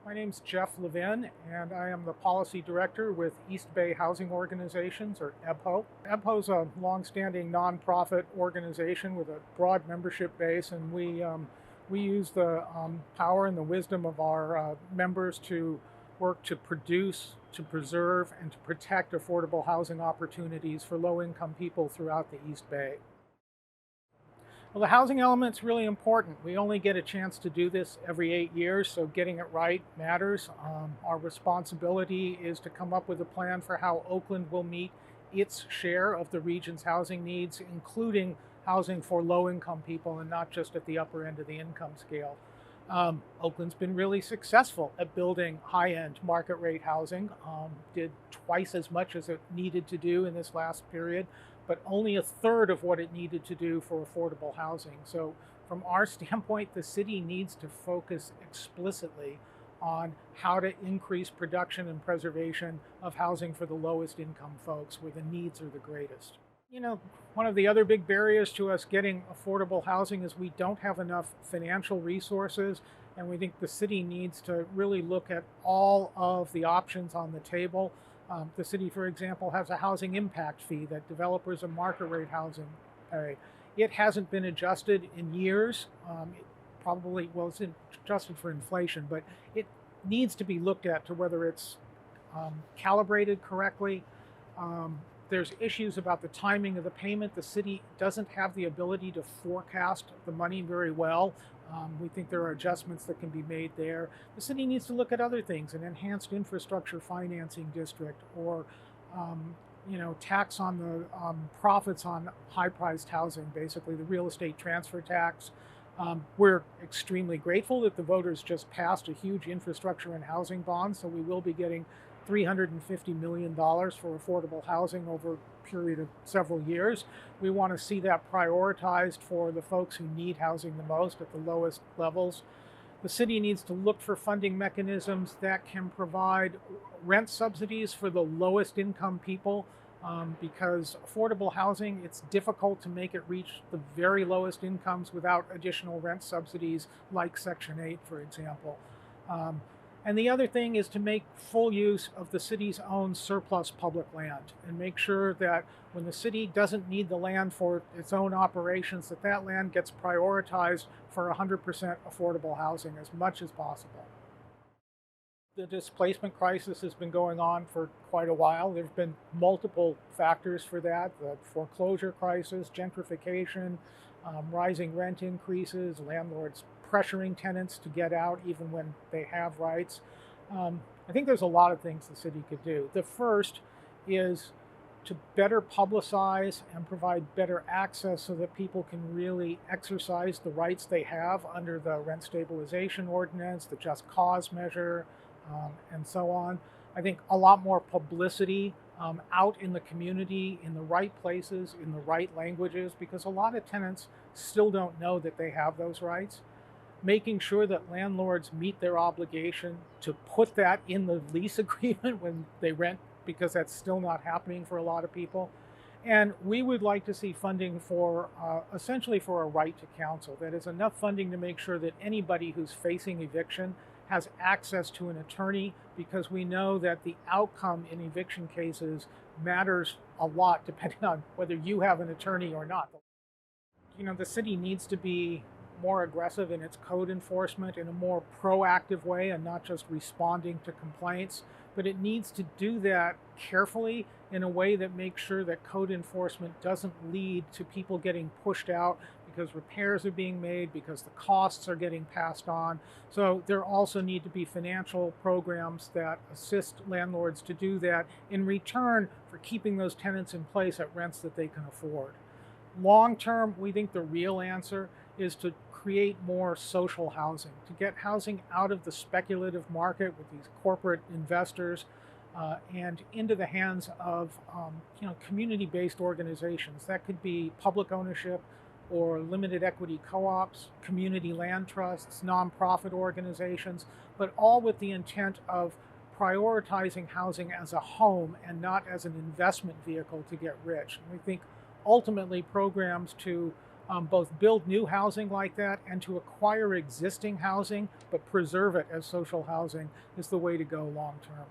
My name's Jeff Levin, and I am the Policy Director with East Bay Housing Organizations, or EBHO. EBHO is a longstanding nonprofit organization with a broad membership base, and we use the power and the wisdom of our members to work to produce, to preserve, and to protect affordable housing opportunities for low-income people throughout the East Bay. Well, the housing element's really important. We only get a chance to do this every 8 years, so getting it right matters. Our responsibility is to come up with a plan for how Oakland will meet its share of the region's housing needs, including housing for low-income people and not just at the upper end of the income scale. Oakland's been really successful at building high-end market rate housing, did twice as much as it needed to do in this last period, but only a third of what it needed to do for affordable housing. So from our standpoint, the city needs to focus explicitly on how to increase production and preservation of housing for the lowest income folks where the needs are the greatest. One of the other big barriers to us getting affordable housing is we don't have enough financial resources, and we think the city needs to really look at all of the options on the table. The city, for example, has a housing impact fee that developers of market rate housing pay. It hasn't been adjusted in years. It's adjusted for inflation, but it needs to be looked at to whether it's calibrated correctly. There's issues about the timing of the payment. The city doesn't have the ability to forecast the money very well. We think there are adjustments that can be made there. The city needs to look at other things, an enhanced infrastructure financing district, or tax on the profits on high-priced housing, basically the real estate transfer tax. We're extremely grateful that the voters just passed a huge infrastructure and housing bond, so we will be getting $350 million for affordable housing over a period of several years. We want to see that prioritized for the folks who need housing the most at the lowest levels. The city needs to look for funding mechanisms that can provide rent subsidies for the lowest income people, because affordable housing, it's difficult to make it reach the very lowest incomes without additional rent subsidies like Section 8, for example. And the other thing is to make full use of the city's own surplus public land and make sure that when the city doesn't need the land for its own operations, that land gets prioritized for 100% affordable housing as much as possible. The displacement crisis has been going on for quite a while. There have been multiple factors for that: the foreclosure crisis, gentrification, rising rent increases, landlords pressuring tenants to get out even when they have rights. I think there's a lot of things the city could do. The first is to better publicize and provide better access so that people can really exercise the rights they have under the rent stabilization ordinance, the just cause measure, and so on. I think a lot more publicity out in the community, in the right places, in the right languages, because a lot of tenants still don't know that they have those rights. Making sure that landlords meet their obligation to put that in the lease agreement when they rent, because that's still not happening for a lot of people. And we would like to see funding for, essentially for a right to counsel. That is enough funding to make sure that anybody who's facing eviction has access to an attorney, because we know that the outcome in eviction cases matters a lot depending on whether you have an attorney or not. The city needs to be more aggressive in its code enforcement in a more proactive way and not just responding to complaints, but it needs to do that carefully in a way that makes sure that code enforcement doesn't lead to people getting pushed out because repairs are being made, because the costs are getting passed on. So there also need to be financial programs that assist landlords to do that in return for keeping those tenants in place at rents that they can afford. Long term, we think the real answer is to create more social housing, to get housing out of the speculative market with these corporate investors and into the hands of community-based organizations. That could be public ownership or limited equity co-ops, community land trusts, nonprofit organizations, but all with the intent of prioritizing housing as a home and not as an investment vehicle to get rich. And we think ultimately programs to both build new housing like that and to acquire existing housing but preserve it as social housing is the way to go long term.